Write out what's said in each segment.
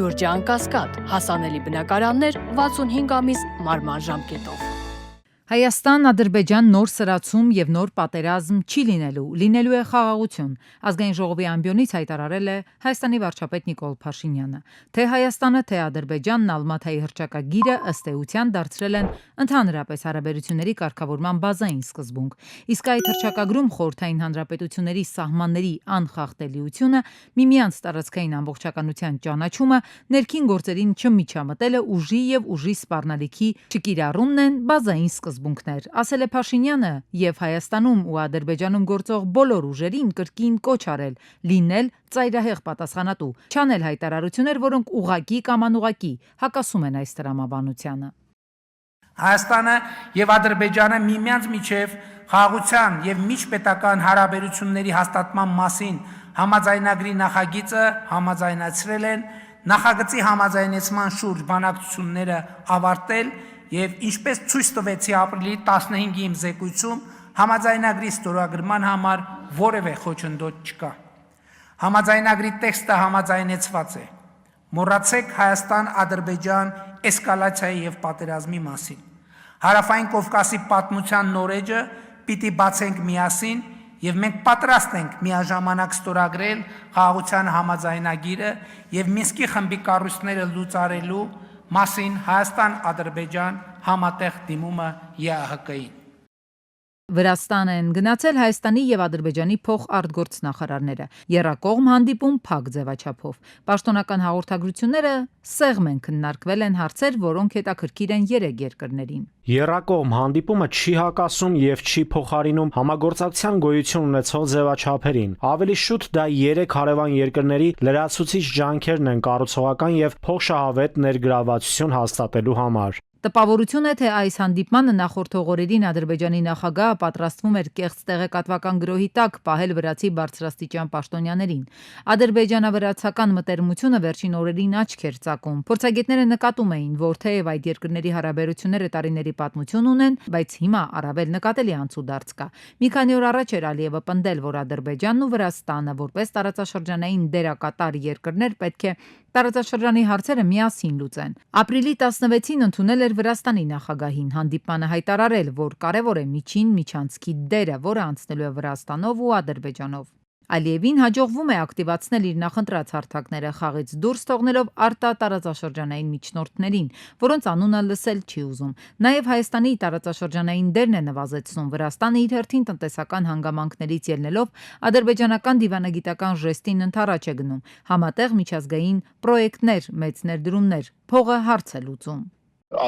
Գյուրջան Կասկադ, հասանելի բնակարաններ 65 ամիս մարման ժամկետով։ Հայաստան, Ադրբեջան նոր սրացում եւ նոր պատերազմ չի լինելու է խաղաղություն, ազգային ժողովի ամբիոնից հայտարարել է Հայաստանի վարչապետ Նիկոլ Փաշինյանը։ Թե Հայաստանը, թե Ադրբեջանն Ալմաթայի հռչակագիրը ըստ էության դարձրել են ընդհանրապես հարաբերությունների կարգավորման բազային սկզբունք։ Իսկ այդ հռչակագրում խորհրդային հանրապետությունների սահմանների անխախտելիությունը, միմյանց տարածքային ամբողջականության ճանաչումը, ներքին գործերին չմիջամտելը, ուժի եւ ուժի սպառնալիքի չկիրառումն են բազային սկզբունքներ, ասել է Փաշինյանը եւ Հայաստանում ու Ադրբեջանում գործող բոլոր ուժերին կրկին կոչ արել լինել ծայրահեղ պատասխանատու, չանել հայտարարություններ, որոնք ուղղակի կամ անուղղակի հակասում են այս տրամաբանությանը։ Հայաստանը եւ Ադրբեջանը միմյանց միջև խաղաղության եւ միջպետական հարաբերությունների հաստատման մասին համաձայնագրի նախագիծը համաձայնացրել են, նախագծի համաձայնեցման շուրջ բանակցությունները ավարտել եւ ինչպես ցույց տվեցի ապրիլի 15-ի իմ զեկույցում, համաձայնագրի ստորագրման համար որևէ խոչընդոտ չկա։ Համաձայնագրի տեքստը համաձայնեցված է։ Մոռացեք Հայաստան-Ադրբեջան էսկալացիայի եւ պատերազմի մասին։ Հարավային Կովկասի պատմության նորեջը պիտի բացենք միասին եւ մենք պատրաստ ենք միաժամանակ ստորագրել խաղաղության համաձայնագիրը եւ Մինսկի խմբի կառույցները լուծարելու մասին Հայաստան-Ադրբեջան համատեղ դիմումը ԵԱՀԿ-ին։ Վրաստան են գնացել Հայաստանի եւ Ադրբեջանի փոխարտգործնախարարները, եռակողմ հանդիպում փակ ձևաչափով։ Պաշտոնական հաղորդագրությունները սեղմ են քննարկվել են հարցեր, որոնք հետաքրքիր են երեք երկրներին։ Եռակողմ հանդիպումը չի հակասում եւ չի փոխարինում համագործակցության գոյություն ունեցող ձևաչափերին։ Ավելի շուտ դա երեք հարևան երկրների լրացուցիչ ջանքերն են կառուցողական եւ փոխշահավետ ներգրավվածություն հաստատելու համար։ Տպավորություն է, թե այս հանդիպմանը նախորդող օրերին Ադրբեջանի նախագահը պատրաստվում էր կեղծ տեղեկատվական գրոհի տակ պահել վրացի բարձրաստիճան պաշտոնյաներին։ Ադրբեջանա-վրացական մտերմությունը վերջին օրերին աչք էր ծակում։ Փորձագետները նկատում էին, որ թեև այդ երկրների հարաբերությունները տարիների պատմություն ունեն, բայց հիմա առավել նկատելի անցուդարձ կա։ Մի քանի օր առաջ էր Ալիևը պնդել, որ Ադրբեջանն ու Վրաստանը որպես տարածաշրջանային դերակատար երկրներ պետք է տարածաշրջանի հարցերը միասին լուծեն։ Ապրիլի 16-ին ընդունել էր Վրաստանի նախագահին հանդիպմանը հայտարարել, որ կարևոր է միջին միջանցքի դերը, որը անցնելու է Վրաստանով ու Ադրբեջանով։ Ալիևին հաջողվում է ակտիվացնել իր նախընտրած հարթակները խաղից դուրս թողնելով արտատարածաշրջանային միջնորդներին, որոնց անունը լսել չի ուզում։ Նաև Հայաստանի տարածաշրջանային դերն է նվազեցնում։ Վրաստանը իր հերթին տնտեսական հանգամանքներից ելնելով ադրբեջանական դիվանագիտական ժեստին ընդառաջ է գնում։ Համատեղ միջազգային պրոյեկտներ, մեծ ներդրումներ, փողը հարց է լուծում։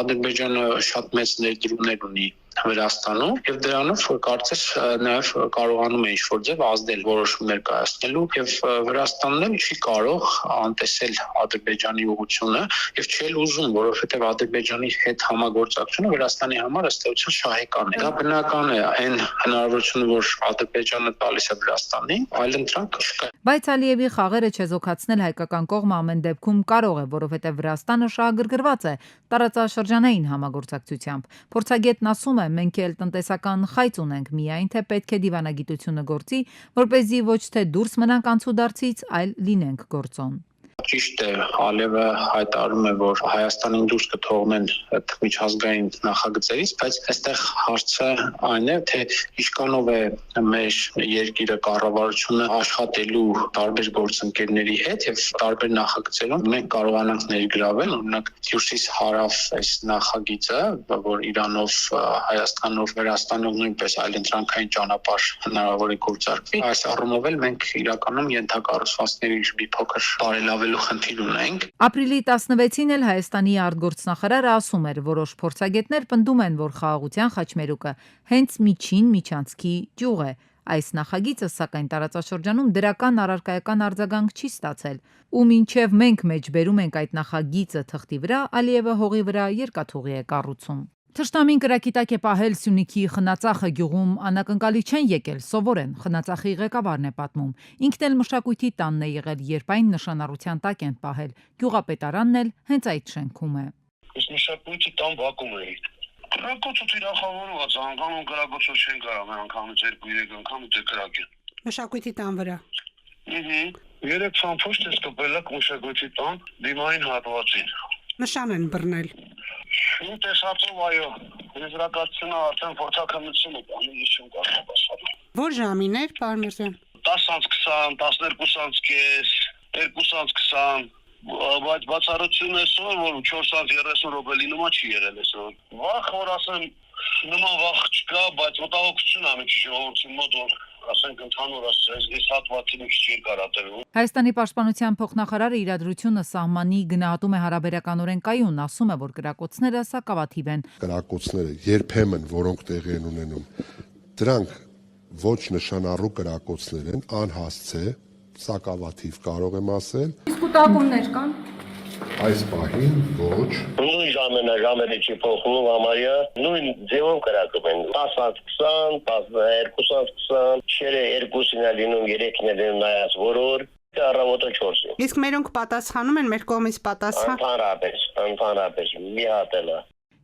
Ադրբեջանը շատ մեծ ներդրումներ ունի Վրաստանում եւ դրանով կարծես նաեւ կարողանում է ինչ-որ ձև ազդել որոշումներ կայացնելու եւ Վրաստանն էլ չի կարող անտեսել Ադրբեջանի ուղղությունը եւ չի ուզում, որովհետեւ Ադրբեջանի հետ համագործակցությունը Վրաստանի համար ըստ էության շահեկան է։ Դա բնական է, այն հնարավորությունը, որ Ադրբեջանը տալիս է Վրաստանին, այլընտրանք չկա։ Բայց Ալիևի խաղերը չեզոքացնել հայկական կողմը ամեն դեպքում կարող է, որովհետեւ Վրաստանը շահագրգռված է տարածաշրջանային համագործակցությամբ։ Փորձագետն ասում է, մենք էլ տնտեսական խայծ ունենք, միայն թե պետք է դիվանագիտությունը գործի, որպեսզի ոչ թե դուրս մնանք անցուդարձից, այլ լինենք գործոն։ Ճիշտ է, Ալիևը հայտարարում է, որ Հայաստանին դուրս կթողնեն այդ միջազգային նախագծերից, բայց այստեղ հարցը այն է, թե ինչքանով է մեր երկիրը կառավարությունը աշխատելու տարբեր գործընկերների հետ եւ տարբեր նախագծերում մենք կարողանանք ներգրավել, օրինակ Հյուսիս-Հարավ այս նախագիծը, որ Իրանով, Հայաստանով, Վրաստանով նույնպես այլընտրանքային ճանապարհ հնարավոր է գործարկվի, այս առումով էլ մենք իրականում ենթակառուցվածքների մի փոքր բարելավելու խնդիր ունենք։ Ապրիլի 16-ին էլ Հայաստանի արտգործնախարարը ասում էր, որոշ փորձագետներ պնդում են, որ խաղաղության խաչմերուկը հենց միջին միջանցքի ճյուղ է։ Այս նախագիծը սակայն տարածաշրջանում դրական առարկայական արձագանք չի ստացել, ու մինչև մենք մեջբերում ենք այդ նախագիծը թղթի վրա, Ալիևը հողի վրա երկաթուղի է կառուցում։ Թշնամին կրակի տակ է պահել Սյունիքի Խնածախը գյուղում անակնկալի չեն եկել, սովոր են, Խնածախի ղեկավարն է պատմում։ Ինքն էլ մշակույթի տանն է եղել, երբ այն նշանառության տակ են պահել։ Գյուղապետարանն էլ հենց այդ շենքում է։ Այս մշակույթի տան բակում է։ Կրակոցը թիրախավորված, անգամ կրակոցը չեն կարող, անգամից 2-3 անգամ դե կրակ է։ Մշակույթի տան վրա։ Երեք ցանցոշ տեսկապելակ մշակույթի տան դիմային հատվածին։ Նշան են բռնել։ Իմ տեսածով այո, եզրակացությունը արդեն փորձակնություն է անում, ես չեմ կարող ասել։ Որ ժամին էր, պարոն Միրզոյան։ 10:20, 12:20, 2:20, բայց բացառությունը այսօր, որ 4:30 րոպե լինումա չի եղել այսօր։ Վախ, որ ասեմ, նման վախ չկա, բայց մտահոգություն ա մի քիչ ժողովրդի մոտ, որ ասենք ընդհանուր այս հատվածի մի քիչ երկար ատերում։ Հայաստանի պաշտպանության փոխնախարարը իրադրությունը սահմանի գնահատում է հարաբերականորեն կայուն, ասում է, որ կրակոցները սակավաթիվ են։ Կրակոցները երբեմն, որոնք տեղի են ունենում, դրանք ոչ նշանառու կրակոցներ են, անհասցե, սակավաթիվ կարող եմ ասել։ Իսկ կուտակումներ կան։ Այս պահին ոչ։ Նույն ժամերը չի փոխվում համարյա, նույն ձևով կրակում են 10:20, 12:20, շերը 2-ին է լինում, 3-ին է լինում նայած որոր, առավոտը 4-ին։ Իսկ մերոնք պատասխանում են մեր կողմից պատասխան։ Ընդհանրապես, մի հատելա։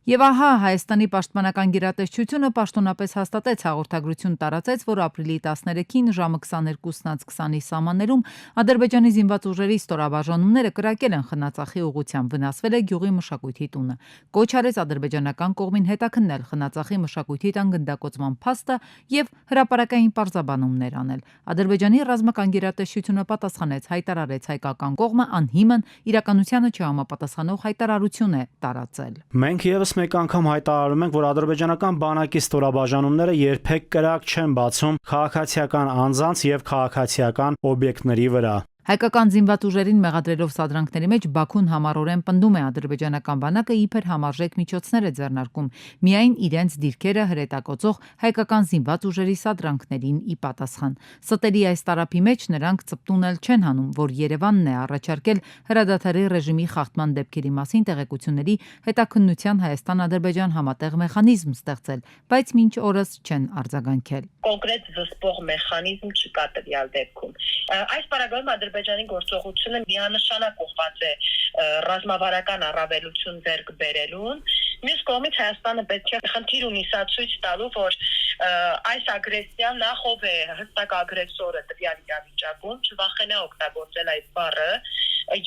Եվ ահա Հայաստանի պաշտպանական գերատեսչությունը պաշտոնապես հաստատեց հաղորդագրություն տարածեց, որ ապրիլի 13-ին ժամը 22:20-ի սահմաններում Ադրբեջանի զինված ուժերի ստորաբաժանումները կրակել են Խնածախի ուղղությամբ, վնասվել է գյուղի մշակույթի տունը։ Կոչ արեց ադրբեջանական կողմին հետաքննել Խնածախի մշակույթի տան գնդակոծման փաստը եւ հրապարակային պարզաբանումներ անել։ Ադրբեջանի ռազմական գերատեսչությունը պատասխանեց, հայտարարեց հայկական կողմը անհիմն իրականությանը չհամապատասխանող հայտարարություն է տարածել։ Մենք եւս մեկ անգամ հայտարարում ենք, որ ադրբեջանական բանակի ստորաբաժանումները երբեք կրակ չեն բացում քաղաքացիական անձանց եւ քաղաքացիական օբյեկտների վրա։ Հայկական զինված ուժերին մեղադրելով սադրանքների մեջ Բաքուն համառորեն պնդում է ադրբեջանական բանակը իբր համարժեք միջոցներ է ձեռնարկում միայն իրենց դիրքերը հրետակոծող հայկական զինված ուժերի սադրանքներին ի պատասխան։ Ստերի այս տարափի մեջ նրանք ծպտունել չեն հանում, որ Երևանն է առաջարկել հրադադարի ռեժիմի խախտման դեպքերի մասին տեղեկությունների հետաքննության Հայաստան-Ադրբեջան համատեղ մեխանիզմ ստեղծել, բայց մինչ օրս չեն արձագանքել։ Կոնկրետ զսպող մեխանիզմ չկա տվյալ դեպքում։ Այս պարագայում Ադրբեջանի գործողությունը միանշանակ ուղղված է ռազմավարական առավելություն ձեռք բերելուն։ Մյուս կողմից Հայաստանը պետք է խնդիր ունի սա ցույց տալու, որ այս ագրեսիան նախով է հստակ ագրեսորը տվյալ իրավիճակում, չվախենա օգտագործել այդ բառը,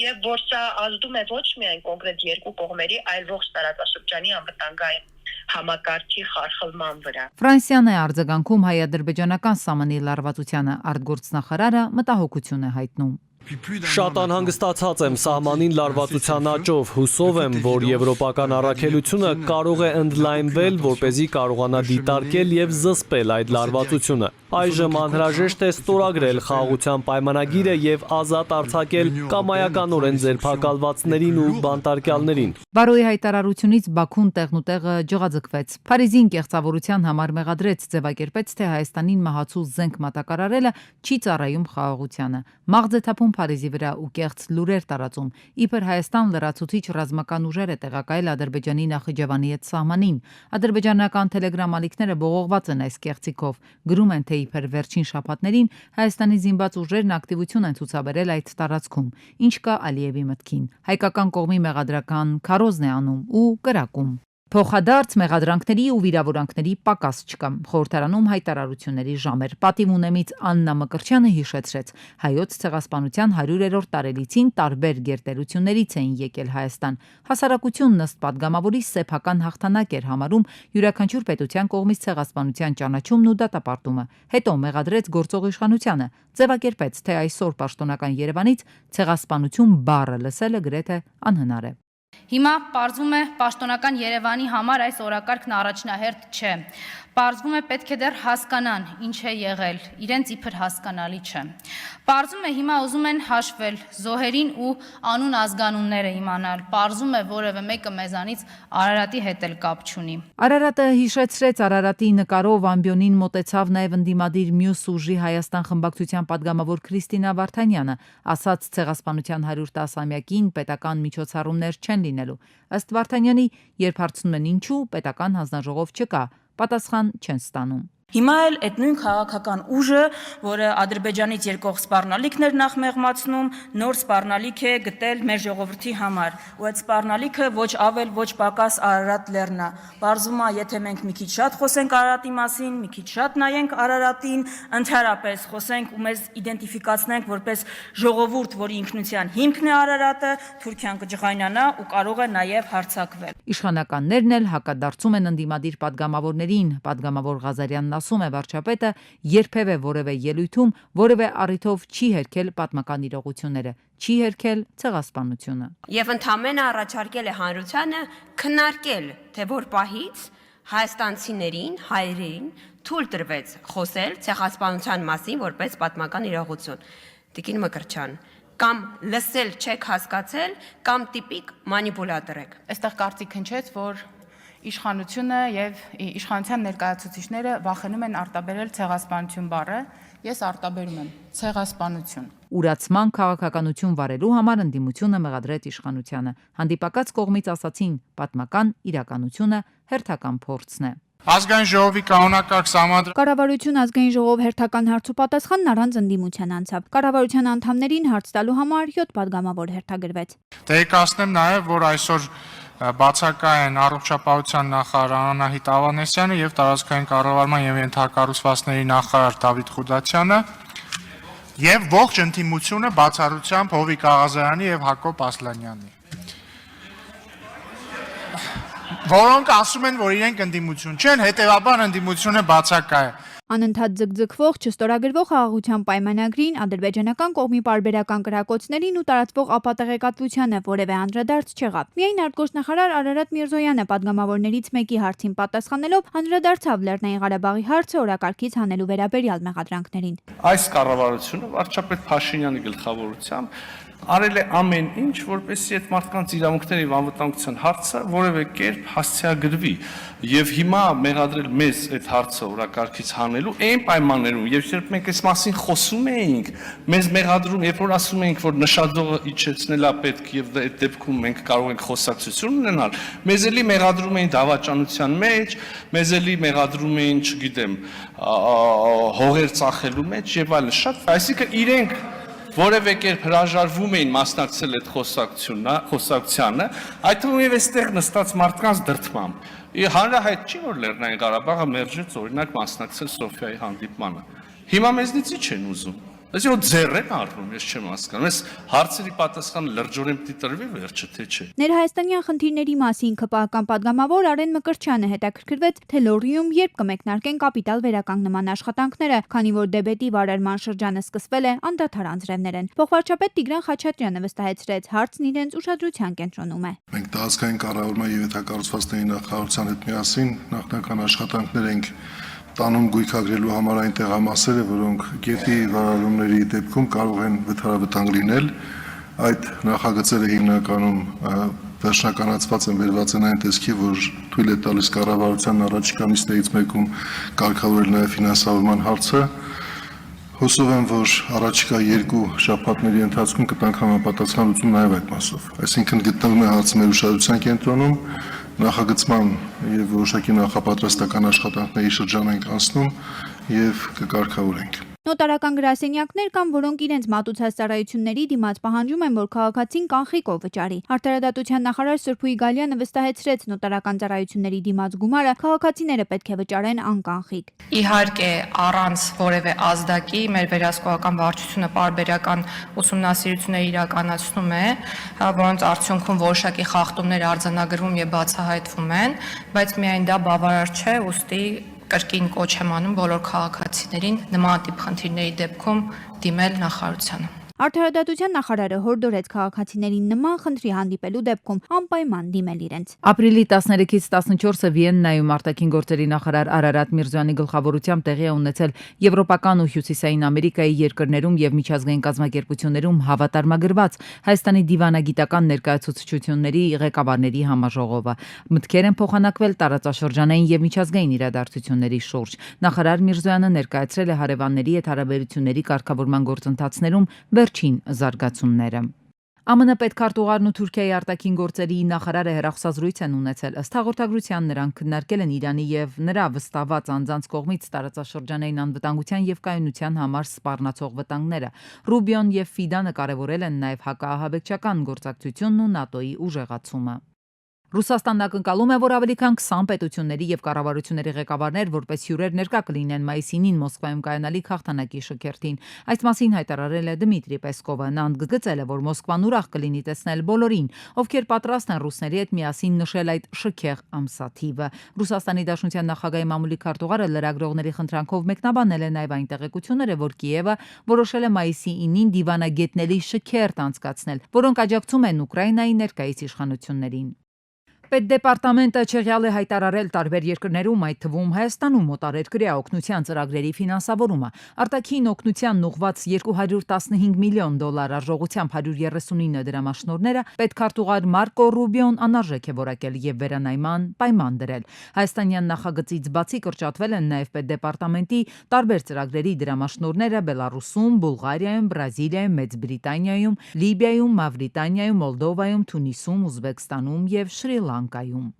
եւ որ սա ազդում է ոչ միայն կոնկրետ երկու կողմերի, այլ ողջ տարածաշրջանի անվտանգային համակարգի խարխլման վրա։ Ֆրանսիան է արձագանքում հայ-ադրբեջանական սահմանի լարվածությանը, արտգործնախարարը մտահոգություն է հայտնում։ Շատ անհանգստացած եմ սահմանին լարվածության աճով, հուսով եմ, որ եվրոպական առաքելությունը կարող է ընդլայնվել, որպեսզի կարողանա դիտարկել եւ զսպել այդ լարվածությունը։ Այժմ անհրաժեշտ է ստորագրել խաղաղության պայմանագիրը եւ ազատ արձակել կամայականորեն ձերբակալվածներին ու բանտարկյալներին։ Բարոյի հայտարարությունից Բաքուն տեղնուտեղը ջղաձգվեց։ Փարիզին կեղծավորության համար մեղադրեց, ձևակերպեց, թե Հայաստանին մահացու զենք մատակարարելը չի ծառայում խաղաղությանը։ Մաղձ է թափում Փարիզի վրա ու կեղծ լուրեր տարածում։ Իբր Հայաստան լրացուցիչ ռազմական ուժեր է տեղակայել Ադրբեջանի Նախիջևանի հետ սահմանին։ Ադրբեջանական տելեգրամ ալիքները բողոքված են այս կեղծիքով։ Գրում են, թե իբր վերջին շաբաթներին Հայաստանի զինված ուժերն ակտիվություն են ցուցաբերել այդ տարածքում, ինչ կա Ալիևի մտքին։ Հայկական կողմի մեղադրական քարոզն է անում ու կրակում։ Փոխադարձ մեղադրանքների ու վիրավորանքների պակաս չկա։ Խորհրդարանում հայտարարությունների ժամեր։ Պատիվ ունեմից Աննա Մկրտչյանը հիշեցրեց, հայոց ցեղասպանության 100-րդ տարելիցին տարբեր գերտերություններից էին եկել Հայաստան։ Հասարակությունն ըստ падգամավորի սեփական հաղթանակ էր համարում յուրաքանչյուր պետության կողմից ցեղասպանության ճանաչումն ու դատապարտումը։ Հետո մեղադրեց գործող իշխանությանը, ձևակերպեց, թե այսօր պաշտոնական Երևանից ցեղասպանություն բառը լսելը գրեթե անհնար է։ Հիմա պարզվում է պաշտոնական Երևանի համար այս օրակարգն առաջնահերթ չէ։ Պարզվում է պետք է դեռ հասկանան ինչ է եղել, իրենց իբր հասկանալի չէ։ Պարզվում է հիմա ուզում են հաշվել զոհերին ու անուն ազգանունները իմանալ։ Պարզվում է որևէ մեկը մեզանից Արարատի հետ էլ կապ չունի։ Արարատը հիշեցրեց Արարատի նկարով ամբիոնին մոտեցավ նաև ընդդիմադիր մյուս ուժի Հայաստան խմբակցության падգամավոր Քրիստինա Վարդանյանը, ասաց ցեղասպանության 110-ամյակին պետական միջոցառումներ չեն լինելու։ Ըստ Վարդանյանի, երբ հարցնում են ինչու, պետական հանձնաժողով չկա, պատասխան չեն ստանում։ Հիմա էլ այդ նույն քաղաքական ուժը, որը Ադրբեջանից եկող սպառնալիքներ նախ մեղմացնում, նոր սպառնալիք է գտել մեր ժողովրդի համար, ու այդ սպառնալիքը ոչ ավել, ոչ պակաս Արարատ լեռնա։ Պարզվում է, եթե մենք մի քիչ շատ խոսենք Արարատի մասին, մի քիչ շատ նայենք Արարատին, ընդհանրապես խոսենք ու մեզ իդենտիֆիկացնենք որպես ժողովուրդ, որի ինքնության հիմքն է Արարատը, Թուրքիան կջղայնանա ու կարող է նաև հարձակվել։ Իշխանականներն էլ հակադարձում են ընդդիմադիր падգամավորներին, падգամավոր Ղազարյանն ասում է վարչապետը երբևէ որևէ ելույթում որևէ առիթով չի հերքել պատմական իրողությունները, չի հերքել ցեղասպանությունը։ Եվ ընդամենը առաջարկել է հանրությանը քննարկել, թե որ պահից հայաստանցիներին, հայերին թույլ տրվեց խոսել ցեղասպանության մասին որպես պատմական իրողություն։ Տիկին Մկրտչյան, կամ լսել չեք հասկացել, կամ տիպիկ մանիպուլատոր եք։ Այստեղ կարծիք հնչեց, որ իշխանությունը եւ իշխանության ներկայացուցիչները վախենում են արտաբերել ցեղասպանություն բառը, ես արտաբերում եմ ցեղասպանություն։ Ուրացման քաղաքականություն վարելու համար ընդդիմությունը մեղադրեց իշխանությանը։ Հանդիպակաց կողմից ասացին, պատմական իրականությունը հերթական փորձն է։ Ազգային ժողովի կանոնակարգ սահմանադրել Կառավարություն ազգային ժողով հերթական հարց ու պատասխանն առանց ընդդիմության անցավ։ Կառավարության անդամներին հարց տալու համար 7 падգամավոր հերթագրվեց։ Տեղեկացնեմ նաև, որ այսօր բացակայ են առողջապահության նախարար Անահիտ Ավանեսյանը եւ տարածքային կառավարման եւ ենթակառուցվածքների նախարար Դավիթ Խուդացյանը եւ ողջ ընդդիմությունը բացառությամբ Հովիկ Աղազարյանի եւ Հակոբ Ասլանյանի, որոնք ասում են, որ իրենք ընդդիմություն չեն, հետեւաբար ընդդիմությունը բացակայ է։ Անընդհատ ձգձգվող, չստորագրվող խաղաղության պայմանագրին, ադրբեջանական կողմի պարբերական կրակոցներին ու տարածվող ապատեղեկատվությանը որևէ անդրադարձ չեղավ։ Միայն արտգործնախարար Արարատ Միրզոյանը падգամավորներից մեկի հարցին պատասխանելով անդրադարձավ Լեռնային Ղարաբաղի հարցը օրակարգից հանելու վերաբերյալ մեղադրանքներին։ Այս կառավարությունը վարչապետ Փաշինյանի գլխավորությամբ արել է ամեն ինչ, որպեսզի այդ մարդկանց իրավունքների եւ անվտանգության հարցը որևէ կերպ հասցեագրվի եւ հիմա մեղադրել մեզ այդ հարցը օրակարգից հանելու այն պայմաններում, երբ մենք այս մասին խոսում էինք, մեզ մեղադրում, երբ որ ասում էինք, որ նշադողը իջեցնել է պետք եւ այդ դեպքում մենք կարող ենք խոսակցություն ունենալ, մեզ էլի մեղադրում էին դավաճանության մեջ, մեզ էլի մեղադրում էին, չգիտեմ, հողեր ծախելու մեջ եւ այլն, շատ, այսինքն իրենք որևէ կերպ հրաժարվում էին մասնակցել այդ խոսակցությանը, այդ թվում եւ այստեղ նստած մարդկանց դրդմամբ։ Հանրահայտ չի, որ Լեռնային Ղարաբաղը մերժեց օրինակ մասնակցել Սոֆիայի հանդիպմանը։ Հիմա մեզնից ի՞նչ են ուզում։ Այսինքն ձեռ են առնում, ես չեմ հասկանում։ Այս հարցերի պատասխանը լրջորեն պիտի տրվի վերջը, թե չէ։ Ներհայաստանյան խնդիրների մասին ԿՊԱ-ական падգամավոր Արեն Մկրտչյանը հետաքրքրվեց, թե Լոռիում երբ կմեկնարկեն կապիտալ վերականգնման աշխատանքները, քանի որ դեբետի վարարման շրջանը սկսվել է, անդադար անձրևներ են։ Փոխվարչապետ Տիգրան Խաչատրյանը վստահեցրեց, հարցն իրենց ուշադրության կենտրոնում է։ Մենք տարածքային կառավարման եւ ենթակառուցվածքների նախարարության հետ միասին նախնական աշխատանքներ ենք տանում գույքագրելու համար այն տեղամասերը, որոնք գետի վարարումների դեպքում կարող են վթարավտանգ լինել։ Այդ նախագծերը հիմնականում վերջնականացված են, վերված են այն տեսքի, որ թույլ է տալիս կառավարության առաջիկա նիստերից մեկում կարգավորել նաև ֆինանսավորման հարցը։ Հուսով եմ, որ առաջիկա 2 շաբաթների ընթացքում կտանք համապատասխան լուծում նաև այդ մասով։ Այսինքն գտնվում է հարցը մեր ուշադրության կենտրոնում, նախագծման եւ որոշակի նախապատրաստական աշխատանքների շրջան ենք անցնում եւ կկարգավորենք։ Նոտարական գրասենյակներ կան, որոնք իրենց մատուցած ծառայությունների դիմաց պահանջում են, որ քաղաքացին կանխիկով վճարի։ Արտարադատության նախարար Սրփուի Գալյանը վստահեցրեց, նոտարական ծառայությունների դիմաց գումարը քաղաքացիները պետք է վճարեն անկանխիկ։ Իհարկե, առանց որևէ ազդակի մեր վերահսկողական վարչությունը պարբերական ուսումնասիրություններ իրականացնում է, որոնց արդյունքում որոշակի խախտումներ արձանագրվում եւ բացահայտվում են, բայց միայն դա բավարար չէ, ուստի կրկին կոչ եմ անում բոլոր քաղաքացիներին նման տիպ խնդիրների դեպքում դիմել նախարարությանը։ Արդարադատության նախարարը հորդորեց քաղաքացիներին նման խնդրի հանդիպելու դեպքում անպայման դիմել իրենց։ Ապրիլի 13-ից 14-ը Վիեննայում արտաքին գործերի նախարար Արարատ Միրզոյանի գլխավորությամբ տեղի է ունեցել Եվրոպական ու Հյուսիսային Ամերիկայի երկրներում եւ միջազգային կազմակերպություններում հավատարմագրված Հայաստանի դիվանագիտական ներկայացուցչությունների ղեկավարների համաժողովը։ Մտքեր են փոխանակվել տարածաշրջանային եւ միջազգային իրադարձությունների շուրջ։ Նախարար Միրզոյանը ներկայացրել է հարևանների հետ հարաբերությունների կարգավորման գործընթացներում վերջին զարգացումները։ ԱՄՆ պետքարտուղարն ու Թուրքիայի արտաքին գործերի նախարարը հեռախոսազրույց են ունեցել։ Ըստ հաղորդագրության նրանք քննարկել են Իրանի եւ նրա վստահված անձանց կողմից տարածաշրջանային անվտանգության եւ կայունության համար սպառնացող վտանգները։ Ռուբիոն եւ Ֆիդանը կարևորել են նաեւ հակաահաբեկչական գործակցությունն ու ՆԱՏՕ-ի ուժեղացումը։ Ռուսաստանն ակնկալում է, որ ավելի քան 20 պետությունների եւ կառավարությունների ղեկավարներ որպես հյուրեր ներկա կլինեն մայիսի 9-ին Մոսկվայում կայանալիք հաղթանակի շքերթին։ Այս մասին հայտարարել է Դմիտրի Պեսկովը։ Նա ընդգծել է, որ Մոսկվան ուրախ կլինի տեսնել բոլորին, ովքեր պատրաստ են ռուսների հետ միասին նշել այդ շքեղ ամսաթիվը։ Ռուսաստանի Դաշնության նախագահի մամուլի քարտուղարը լրագրողների խնդրանքով մեկնաբանել է նաեւ այն տեղեկությունները, որ Կիևը որոշել է մայիսի 9-ին դիվանագետների շքերթ անցկացնել, որոնք աջակցում են Ուկրաինայի ներկայիս իշխանություններին։ Պետդեպարտամենտը չեղյալ է հայտարարել տարբեր երկրներում, այդ թվում Հայաստանում օտարերկրյա օգնության ծրագրերի ֆինանսավորումը։ Արտաքին օգնության ուղղված $215 միլիոն արժողությամբ 139 դրամաշնորհները պետքարտուղար Մարկո Ռուբիոն անարժեք է որակել եւ վերանայման պայման դրել։ Հայաստանյան նախագծից բացի կրճատվել են նաեւ պետդեպարտամենտի տարբեր ծրագրերի դրամաշնորհները Բելարուսում, Բուլղարիայում, Բրազիլիայում, Մեծ Բրիտանիայում, Լիբիայում, Մավրիտանիայում, Մոլդովայում, Թունիսում, Ուզբեկստանում եւ Շրի Լանկայում։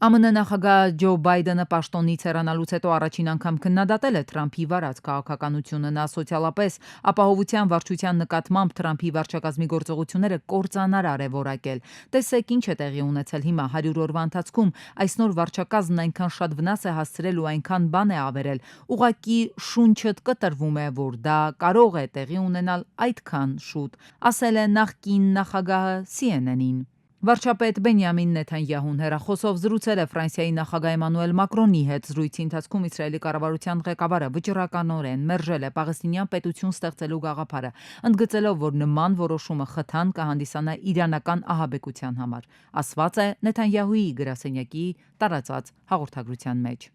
ԱՄՆ նախագահ Ջո Բայդենը պաշտոնից հեռանալուց հետո առաջին անգամ քննադատել է Թրամփի վարած քաղաքականությունը։ Նա սոցիալապես ապահովության վարչության նկատմամբ Թրամփի վարչակազմի գործողությունները կործանարար է որակել։ Տեսեք ինչ է տեղի ունեցել հիմա 100 օրվա ընթացքում այս նոր վարչակազմն այնքան շատ վնաս է հասցրել ու այնքան բան է ավերել։ Ուղղակի շունչդ կտրվում է, որ դա կարող է տեղի ունենալ այդքան շուտ, ասել է նախկին նախագահը CNN-ին։ Վարչապետ Բենյամին Նեթանյահուն հեռախոսով զրուցել է Ֆրանսիայի նախագահ Էմանուել Մակրոնի հետ։ Զրույցի ընթացքում Իսրայելի կառավարության ղեկավարը վճռականորեն մերժել է Պաղեստինյան պետություն ստեղծելու գաղափարը, ընդգծելով, որ նման որոշումը խթան կհանդիսանա իրանական ահաբեկության համար, ասված է Նեթանյահուի գրասենյակի տարածած հաղորդագրության մեջ։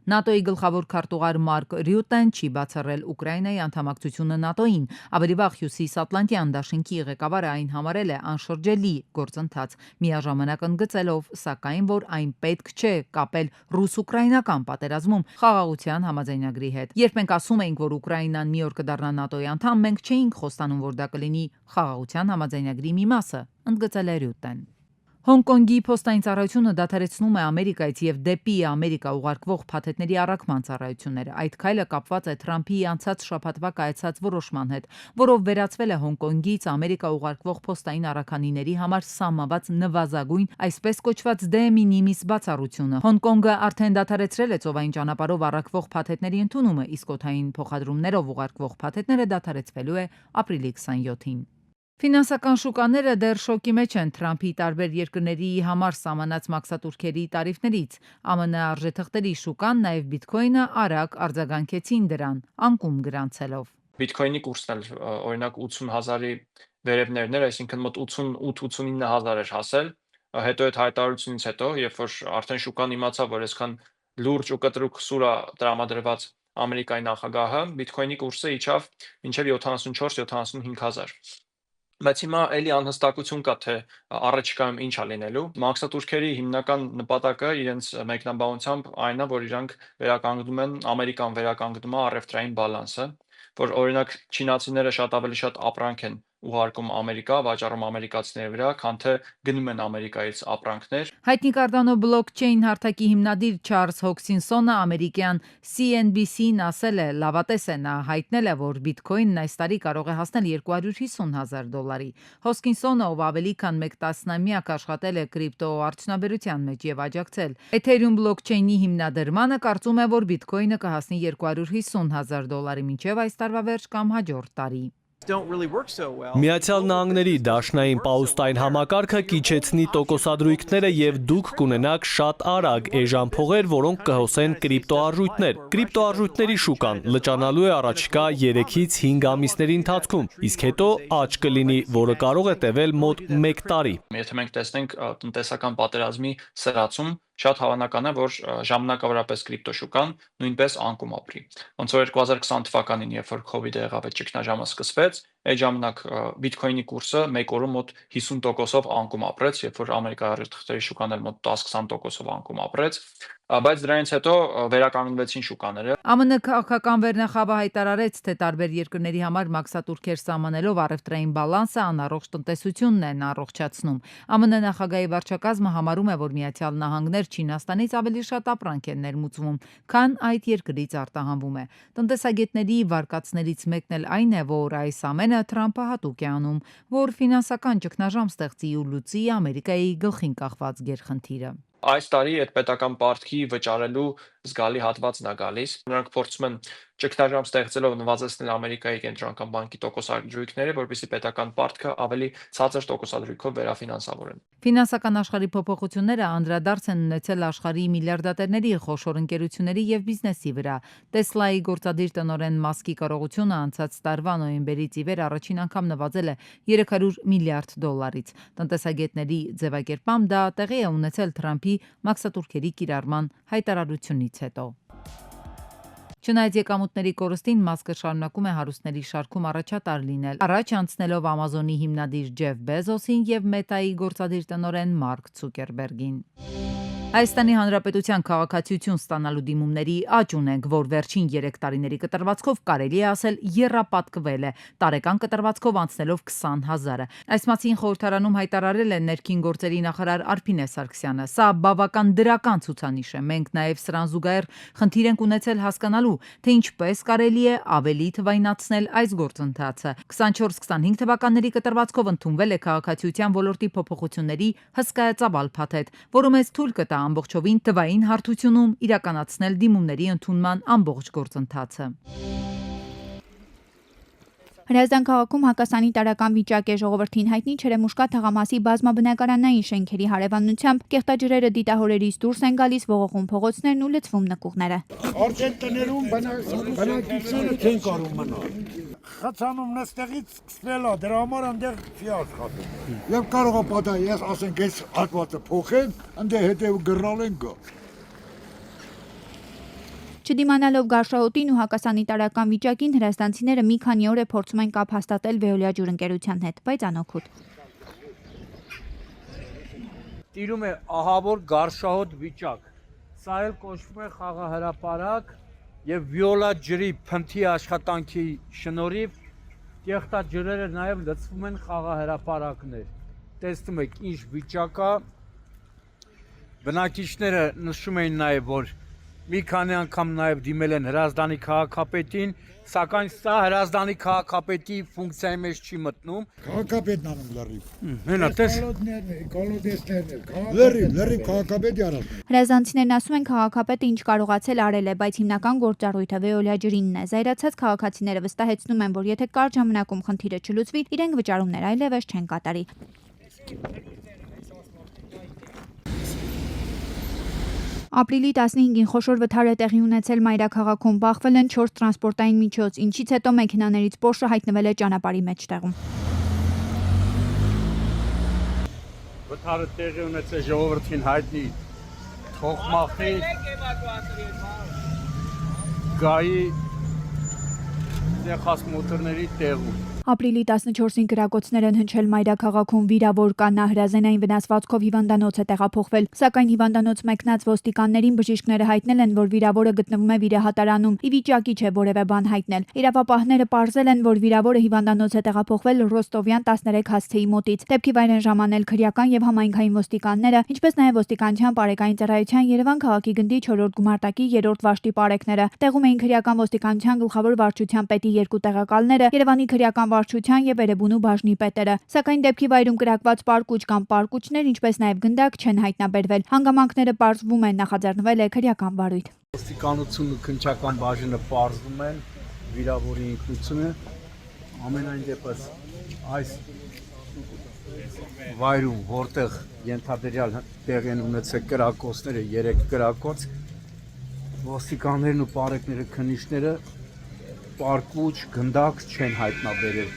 ՆԱՏՕ-ի գլխավոր քարտուղար Մարկ Ռյուտեն չի բացառել Ուկրաինայի անդամակցությունը ՆԱՏՕ-ին։ Ավելի վաղ Հյուսիսատլանտյան դաշինքի ղեկավարը այն համարել է անշրջելի գործընթաց, միաժամանակ ընդգծելով, սակայն, որ այն պետք չէ կապել ռուս-ուկրաինական պատերազմում խաղաղության համաձայնագրի հետ։ Երբ մենք ասում էինք, որ Ուկրաինան մի օր կդառնա ՆԱՏՕ-ի անդամ, մենք չէինք խոստանում, որ դա կլինի խաղաղության համաձայնագրի մի մասը, ընդգծել է Ռյուտեն։ Հոնկոնգի փոստային ծառայությունը դադարեցնում է Ամերիկայից եւ դեպի Ամերիկա ուղարկվող փաթեթների առաքման ծառայությունները։ Այդ քայլը կապված է Թրամփի անցած շաբաթվա կայացած որոշման հետ, որով վերացվել է Հոնկոնգից Ամերիկա ուղարկվող փոստային առաքանիների համար սահմանված նվազագույն, այսպես կոչված de minimis բացառությունը։ Հոնկոնգը արդեն դադարեցրել է ծովային ճանապարհով առաքվող փաթեթների ընդունումը, իսկ օդային փոխադրումներով ուղարկվող փաթեթները դադարեցվելու է ապրիլի 27-ին։ Ֆինանսական շուկաները դեռ շոկի մեջ են Թրամփի տարբեր երկրների համար սահմանած մաքսատուրքերի տարիֆներից։ ԱՄՆ արժեթղթերի շուկան, նաև բիթքոյնը արագ արձագանքեցին դրան, անկում գրանցելով։ Բիթքոյնի կուրսն էլ օրինակ 80,000-ի վերևներն էր, այսինքն մոտ 88-89,000 էր հասել։ Հետո այդ հայտարարությունից հետո, երբ որ արդեն շուկան իմացավ, որ այսքան լուրջ ու կտրուկ սուր է տրամադրված Ամերիկայի նախագահը, բիթքոյնի կուրսը իջավ մինչև 74-75,000։ Բայց հիմա էլի անհստակություն կա, թե առաջիկայում ինչ է լինելու։ Մաքսատուրքերի հիմնական նպատակը իրենց մեկնաբանությամբ այն է, որ իրանք վերականգնում են Ամերիկան վերականգնում է առևտրային բալանսը, որ օրինակ չինացիները շատ ավելի շատ ապրանք են ուղարկում Ամերիկա, վաճառում ամերիկացիների վրա, քան թե գնում են Ամերիկայից ապրանքներ։ Հայտնի Cardano blockchain հարթակի հիմնադիր Չարլզ Հոքսինսոնը ամերիկյան CNBC-ին ասել է, լավատես է, նա հայտնել է, որ բիթքոյնն այս տարի կարող է հասնել $250,000։ Հոքսինսոնը, ով ավելի քան 1 տասնամյակ աշխատել է կրիպտո արդյունաբերության մեջ եւ աջակցել Ethereum blockchain-ի հիմնադրմանը, կարծում է, որ բիթքոյնը կհասնի $250,000 մինչև այս տարվա վերջ կամ հաջորդ տարի։ Միացյալ Նահանգների դաշնային պաուստային համակարգը կիջեցնի տոկոսադրույքները եւ դուք կունենաք շատ արագ էժան փողեր, որոնք կհոսեն կրիպտոարժույթներ։ Կրիպտոարժույթների շուկան լճանալու է առաջիկա 3-ից 5 ամիսների ընթացքում, իսկ հետո աճ կլինի, որը կարող է տևել մոտ 1 տարի։ Եթե մենք տեսնենք տնտեսական պատերազմի սրացում, շատ հավանական է, որ ժամանակավորապես կրիպտո շուկան նույնպես անկում ապրի։ Ոնց որ 2020 թվականին, երբ որ COVID-ը եղավ, այդ ճգնաժամը սկսվեց, այդ ժամանակ Bitcoin-ի կուրսը մեկ օրում մոտ 50%-ով անկում ապրեց, երբ որ Ամերիկայի թղթերի շուկան էլ մոտ 10-20%-ով անկում ապրեց, բայց դրանից հետո վերականգնվեցին շուկաները։ ԱՄՆ քաղաքական վերնախավը հայտարարեց, թե տարբեր երկրների համար մաքսատուրքեր սահմանելով առևտրային բալանսը անառողջ տնտեսությունն են առողջացնում։ ԱՄՆ նախագահի վարչակազմը համարում է, որ Միացյալ Նահանգներ Չինաստանից ավելի շատ ապրանք են ներմուծվում, քան այդ երկրից արտահանվում է։ Տնտեսագետների վարկածներից մեկն էլ այն է, որ այս ամենը Թրամփը հատուկ է անում, որ ֆինանսական ճգնաժամ ստեղծի ու լուծի Ամերիկայի գլխին կախված գերխնդիրը։ Այս տարի այդ պետական պարտքի վճարելու զգալի հատվածն է գալիս։ Նրանք փորձում են ճգնաժամ ստեղծելով նվազեցնել Ամերիկայի կենտրոնական բանկի տոկոսադրույքները, որպեսզի պետական պարտքը ավելի ցածր տոկոսադրույքով վերաֆինանսավորեն։ Ֆինանսական աշխարհի փոփոխությունները անդրադարձ են ունեցել աշխարհի միլիարդատերների, խոշոր ընկերությունների եւ բիզնեսի վրա։ Տեսլայի գործադիր տնօրեն Մասկի կարողությունը անցած տարվա նոյեմբերից ի վեր առաջին անգամ նվազել է $300 միլիարդ։ Տնտեսագետների ձևակերպմամբ դա տեղի է ունեցել Թրամփի մաքսատուրքերի կիրառման հայտարարությունից հետո։ Չնայած եկամուտների կորստին Մասկը շարունակում է հարուստների շարքում առաջատար լինել, առաջ անցնելով Ամազոնի հիմնադիր Ջեֆ Բեզոսին եւ Մետայի գործադիր տնօրեն Մարկ Ցուկերբերգին։ Հայաստանի Հանրապետության քաղաքացիություն ստանալու դիմումների աճ ունենք, որ վերջին 3 տարիների կտրվածքով կարելի է ասել եռապատկվել է, տարեկան կտրվածքով անցնելով 20,000-ը։ Այս մասին խորհրդարանում հայտարարել է ներքին գործերի նախարար Արփինե Սարգսյանը։ Սա բավական դրական ցուցանիշ է։ Մենք նաև սրան զուգահեռ խնդիր ենք ունեցել հասկանալու, թե ինչպես կարելի է ավելի թվայնացնել այս գործընթացը։ 24-25 թվականների կտրվածքով ընդունվել է քաղաքացիության ոլորտի փոփոխությունների հսկայածավալ փաթեթ, որը մեզ թույլ կտա ամբողջովին թվային հարթությունում իրականացնել դիմումների ընդունման ամբողջ գործընթացը։ Հրազդան քաղաքում հակասանիտարական վիճակ է, ժողովրդին հայտնի Չերեմուշկա թաղամասի բազմաբնակարանային շենքերի հարևանությամբ կեղտաջրերը դիտահորերից դուրս են գալիս, ողողում փողոցներն ու լցվում նկուղները։ Արդեն տներում բնակիչները չեն կարող մնալ։ Խցանումն այստեղից սկսվել է, դրա համար այնտեղ չի աշխատում։ Եվ կարող է պատահի, ես ասենք, այս հատվածը փոխեն, այնտեղ հետև գրնալեն գա։ Չդիմանալով գարշահոտին ու հակասանիտարական վիճակին հրազդանցիները մի քանի օր է փորձում են կապ հաստատել Veolia ջուրընկերության հետ, բայց անօգուտ։ Տիրում է ահավոր գարշահոտ վիճակ։ Սա էլ կոչվում է խաղահրապարակ եւ Veolia ջրի փնթի աշխատանքի շնորհիվ կեղտաջրերը նաեւ լցվում են խաղահրապարակներ։ Տեսնում եք ինչ վիճակ է։ Բնակիչները նշում էին նաեւ, որ մի քանի անգամ նաև դիմել են Հրազդանի քաղաքապետին, սակայն սա Հրազդանի քաղաքապետի ֆունկցիայի մեջ չի մտնում։ Քաղաքապետն անում լրիվ։ Հենա տես։ Լրիվ քաղաքապետի արած։ Հրազդանցիներն ասում են քաղաքապետը ինչ կարողացել արել է, բայց հիմնական գործառույթը Veolia ջրինն է։ Զայրացած քաղաքացիները վստահեցնում են, որ եթե կարճ ժամանակում խնդիրը չլուծվի, իրենք վճարումներ այլևս չեն կատարի։ Ապրիլի 15-ին խոշոր վթար է տեղի ունեցել մայրաքաղաքում, բախվել են 4 տրանսպորտային միջոց, ինչից հետո մեքենաներից Porsche հայտնվել է ճանապարհի մեջտեղում։ Վթարը տեղի ունեցել ժողովրդին հայտնի Թոխմախի գայի տեխաս մոտորների տեղում։ Ապրիլի 14-ին գրակոծներ են հնչել մայրաքաղաքում, վիրավոր կա, նա հրազենային վնասվածքով հիվանդանոց է տեղափոխվել, սակայն հիվանդանոց մեկնած ոստիկաններին բժիշկները հայտնել են, որ վիրավորը գտնվում է վիրահատարանում, ի վիճակի չէ որևէ բան հայտնել։ Իրավապահները պարզել են, որ վիրավորը հիվանդանոց է տեղափոխվել Ռոստովյան 13 հասցեի մոտից։ Դեպքի վայր են ժամանել քրեական եւ համայնքային ոստիկանները, ինչպես նաեւ ոստիկանության բարեկային ծառայության Երևան քաղաքի գնդի 4-րդ գումարտակի 3-րդ վաշտի պարեկները։ Տեղում էին քրեական ոստիկանության գլխավոր վարչության պետի 2 տեղակալները, Երևանի քրեական վարչության եւ Էրեբունու բաժնի պետերը, սակայն դեպքի վայրում կրակված պարկուճ կամ պարկուճներ, ինչպես նաեւ գնդակ չեն հայտնաբերվել։ Հանգամանքները պարզվում են, նախաձեռնվել է քրեական վարույթ։ Ոստիկանությունը, քննչական բաժինը պարզվում են վիրավորի ինքնությունը, ամենայն դեպս այս վայրում, որտեղ ենթադրյալ տեղի են ունեցել կրակոցները, 3 կրակոց, ոստիկաններն ու պարեկները, քննիչները պարկուճ, գնդակ չեն հայտնաբերել։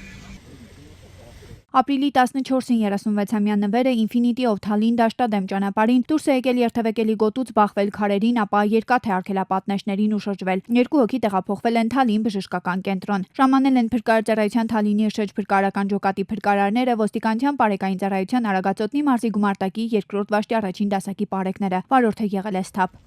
Ապրիլի 14-ին 36-ամյա նվերը Infinity of Tallinn դաշտադեմ ճանապարհին դուրս է եկել երթևեկելի գոտուց բախվել քարերին, ապա երկաթե արգելապատնեշներին ու շրջվել։ 2 հոգի տեղափոխվել են Թալին բժշկական կենտրոն։ Ժամանել են փրկարարության Թալինի շրջփրկարարական ջոկատի փրկարարները, ոստիկանության բարեկային ծառայության Արագածոտնի մարզի գումարտակի 2-րդ վաշտի առաջին դասակի պարեկները։ Վարորդը եղել է սթափ։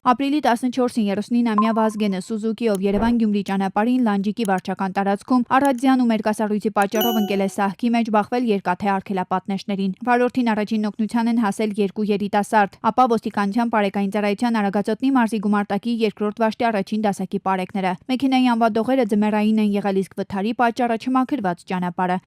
Ապրիլի 14-ին 39-ամյա Վազգենը Սուզուկիով Երևան-Գյումրի ճանապարհին Լանջիկի վարչական տարածքում առադյան ու մերկասառույցի պատճառով ընկել է սահքի մեջ բախվել երկաթե արգելապատնեշներին։ Վարորդին առաջին օգնության են հասել 2 երիտասարդ, ապա ոստիկանության բարեկային ծառայության Արագածոտնի մարզի գումարտակի 2-րդ վաշտի առաջին դասակի պարեկները։ Մեքենայի անվադողերը ձմեռային են եղել, իսկ վթարի պատճառը չմաքրված ճանապարհը։